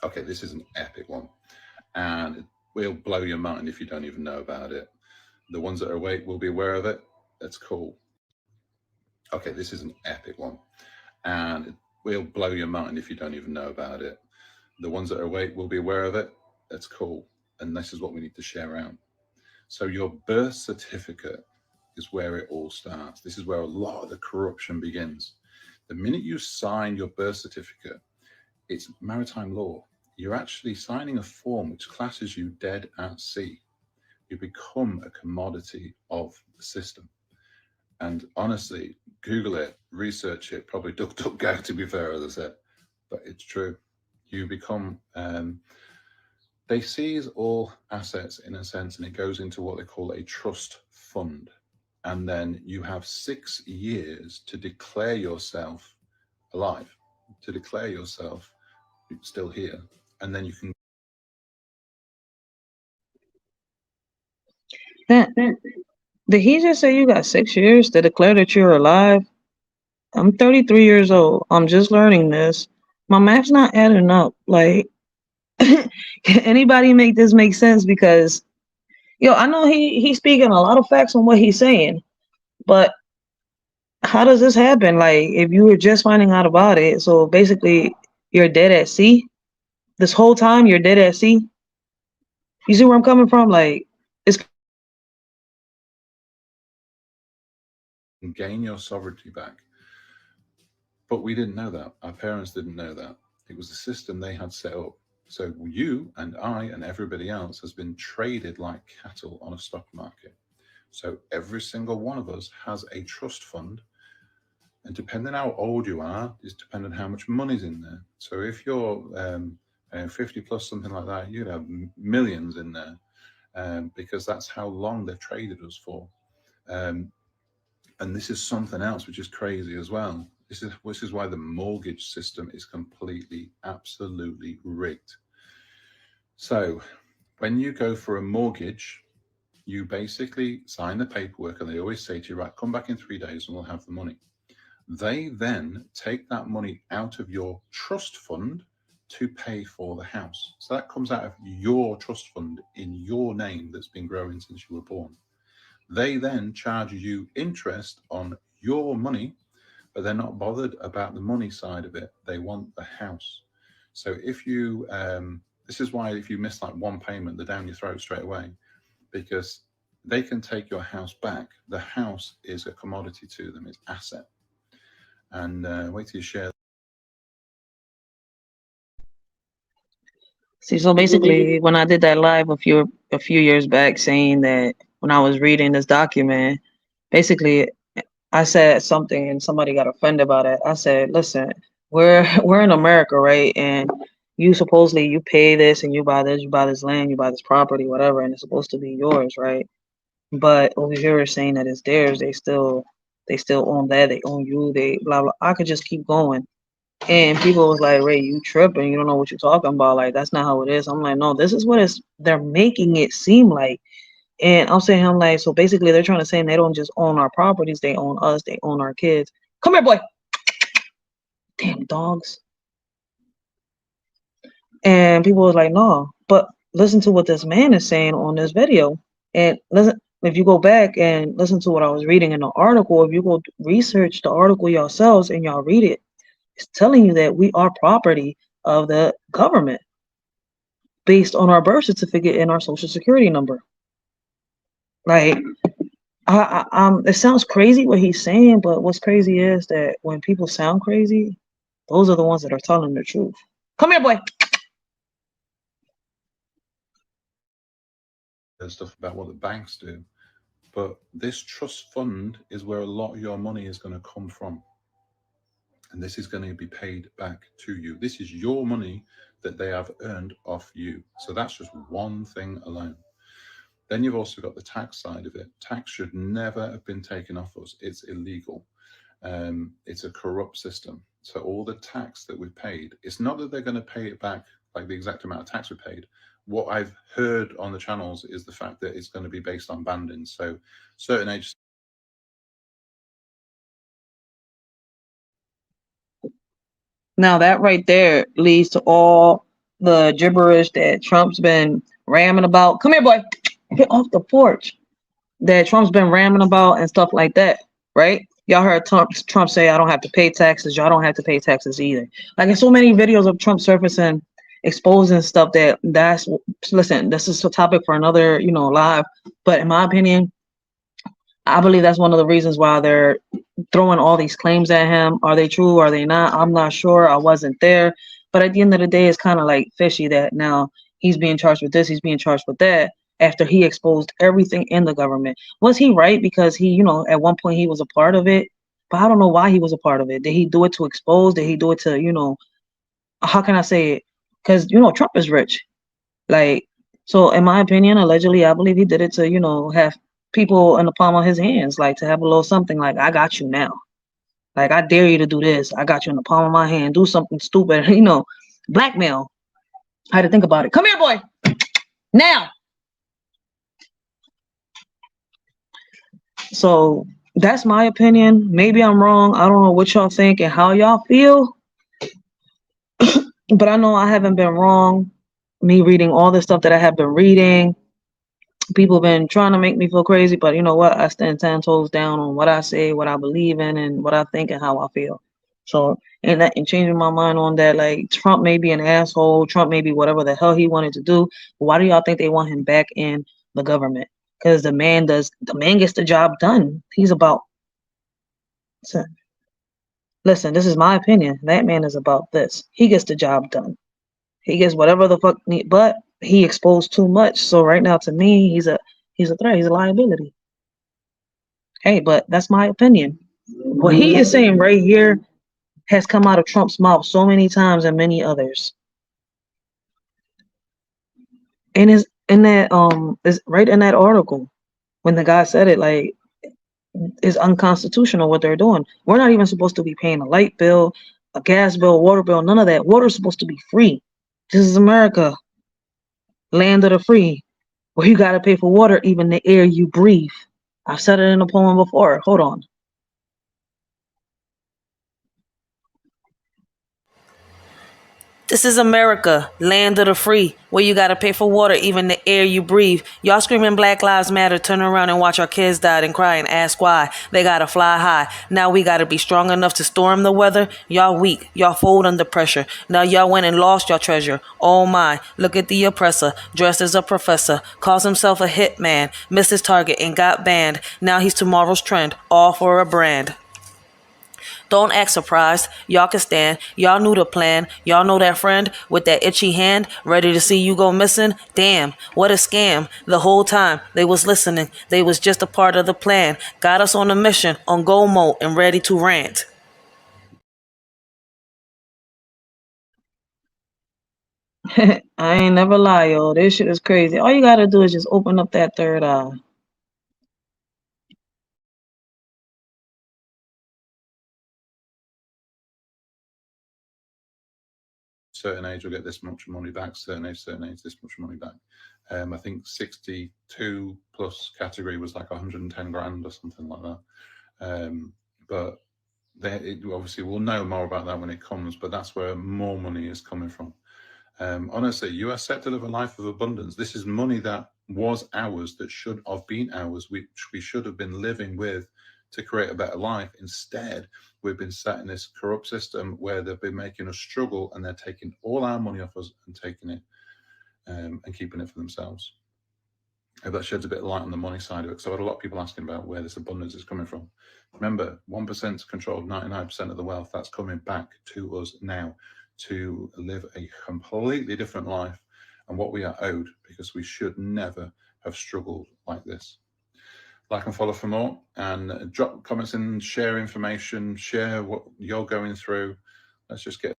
Okay, this is an epic one, and it will blow your mind if you don't even know about it. The ones that are awake will be aware of it. That's cool. Okay, this is an epic one, and it will blow your mind if you don't even know about it. The ones that are awake will be aware of it. That's cool. And this is what we need to share out. So, your birth certificate is where it all starts. This is where a lot of the corruption begins. The minute you sign your birth certificate, it's maritime law. You're actually signing a form which classes you dead at sea. You become a commodity of the system. And honestly, Google it, research it, probably DuckDuckGo to be fair, as I said, but it's true. You become, they seize all assets in a sense, and it goes into what they call a trust fund. And then you have 6 years to declare yourself alive, to declare yourself still here. And then you can. Man, did he just say you got 6 years to declare that you're alive? I'm 33 years old. I'm just learning this. My math's not adding up. Like, can anybody make this make sense? Because I know he's speaking a lot of facts on what he's saying, but how does this happen? Like, if you were just finding out about it, so basically you're dead at sea. This whole time you're dead at sea. You see where I'm coming from? Like, it's Gain your sovereignty back. But we didn't know that. Our parents didn't know that. It was a system they had set up. So you and I and everybody else has been traded like cattle on a stock market. So every single one of us has a trust fund, and depending how old you are, is depending how much money's in there. So if you're 50 plus something like that, you'd have millions in there, because that's how long they've traded us for. Um, and this is something else which is crazy as well. This is why the mortgage system is completely, absolutely rigged. So when you go for a mortgage, you basically sign the paperwork, and they always say to you, right, come back in 3 days and we'll have the money. They then take that money out of your trust fund to pay for the house. So that comes out of your trust fund in your name that's been growing since you were born. They then charge you interest on your money, but they're not bothered about the money side of it. They want the house. So if you, this is why if you miss like one payment, they're down your throat straight away, because they can take your house back. The house is a commodity to them, it's asset. And wait till you share. See, so basically, when I did that live a few years back, saying that when I was reading this document, basically I said something and somebody got offended by that. I said, "Listen, we're in America, right? And you supposedly you pay this and you buy this land, you buy this property, whatever, and it's supposed to be yours, right? But over here is saying that it's theirs. They still own that. They own you. They blah blah. I could just keep going. And people was like, Ray, you tripping. You don't know what you're talking about. Like, that's not how it is. I'm like, no, this is what they're making it seem like. And I'm saying, I'm like, so basically they're trying to say they don't just own our properties, they own us, they own our kids. Come here, boy. Damn dogs. And people was like, no. But listen to what this man is saying on this video. And listen, if you go back and listen to what I was reading in the article, if you go research the article yourselves and y'all read it, it's telling you that we are property of the government based on our birth certificate and our social security number. Like, it sounds crazy what he's saying, but what's crazy is that when people sound crazy, those are the ones that are telling the truth. Come here, boy. Stuff about what the banks do, but this trust fund is where a lot of your money is going to come from, and this is going to be paid back to you. This is your money that they have earned off you. So that's just one thing alone. Then you've also got the tax side of it. Tax should never have been taken off us. It's illegal. It's a corrupt system. So all the tax that we've paid, it's not that they're going to pay it back like the exact amount of tax we paid. What I've heard on the channels is the fact that it's going to be based on banding. So certain age. Now that right there leads to all the gibberish that Trump's been ramming about. Come here, boy. Get off the porch. That Trump's been ramming about and stuff like that, right? Y'all heard Trump say, I don't have to pay taxes. Y'all don't have to pay taxes either. Like, there's so many videos of Trump surfacing, exposing stuff listen, this is a topic for another, live. But in my opinion, I believe that's one of the reasons why they're throwing all these claims at him. Are they true? Are they not? I'm not sure. I wasn't there. But at the end of the day, it's kind of like fishy that now he's being charged with this, he's being charged with that after he exposed everything in the government. Was he right? Because he, at one point he was a part of it, but I don't know why he was a part of it. Did he do it to expose? Did he do it to, how can I say it? Because, Trump is rich. Like, so in my opinion, allegedly, I believe he did it to, have people in the palm of his hands, like to have a little something like, I got you now. Like, I dare you to do this. I got you in the palm of my hand. Do something stupid, blackmail. I had to think about it. Come here, boy. Now. So that's my opinion. Maybe I'm wrong. I don't know what y'all think and how y'all feel. But I know I haven't been wrong. Me reading all the stuff that I have been reading. People have been trying to make me feel crazy, but you know what? I stand 10 toes down on what I say, what I believe in, and what I think and how I feel. So, and changing my mind on that, like, Trump may be an asshole, Trump may be whatever the hell he wanted to do. But why do y'all think they want him back in the government? Because the man gets the job done. He's about, listen, this is my opinion. That man is about this. He gets the job done. He gets whatever the fuck, but he exposed too much. So right now, to me, he's a threat. He's a liability. Hey, but that's my opinion. What he is saying right here has come out of Trump's mouth so many times and many others. And is right in that article when the guy said it, like, it's unconstitutional what they're doing. We're not even supposed to be paying a light bill, a gas bill, water bill, none of that. Water's supposed to be free. This is America, land of the free, where you got to pay for water, even the air you breathe. I've said it in a poem before. Hold on. This is America, land of the free, where you gotta pay for water, even the air you breathe. Y'all screaming Black Lives Matter, turn around and watch our kids die and cry and ask why. They gotta fly high. Now we gotta be strong enough to storm the weather. Y'all weak, y'all fold under pressure. Now y'all went and lost your treasure. Oh my, look at the oppressor, dressed as a professor, calls himself a hitman, missed his target and got banned. Now he's tomorrow's trend, all for a brand. Don't act surprised. Y'all can stand. Y'all knew the plan. Y'all know that friend with that itchy hand, ready to see you go missing? Damn, what a scam. The whole time they was listening. They was just a part of the plan. Got us on a mission, on go mode, and ready to rant. I ain't never lie, yo. This shit is crazy. All you gotta do is just open up that third eye. Certain age will get this much money back, certain age, this much money back. I think 62 plus category was like 110 grand or something like that. But obviously we'll know more about that when it comes, but that's where more money is coming from. Honestly, you are set to live a life of abundance. This is money that was ours, that should have been ours, which we should have been living with to create a better life. Instead, we've been set in this corrupt system where they've been making us struggle, and they're taking all our money off us and taking it and keeping it for themselves. I hope that sheds a bit of light on the money side of it. So I had a lot of people asking about where this abundance is coming from. Remember, 1% controlled 99% of the wealth. That's coming back to us now to live a completely different life and what we are owed, because we should never have struggled like this. Like and follow for more, and drop comments and share information, share what you're going through. Let's just get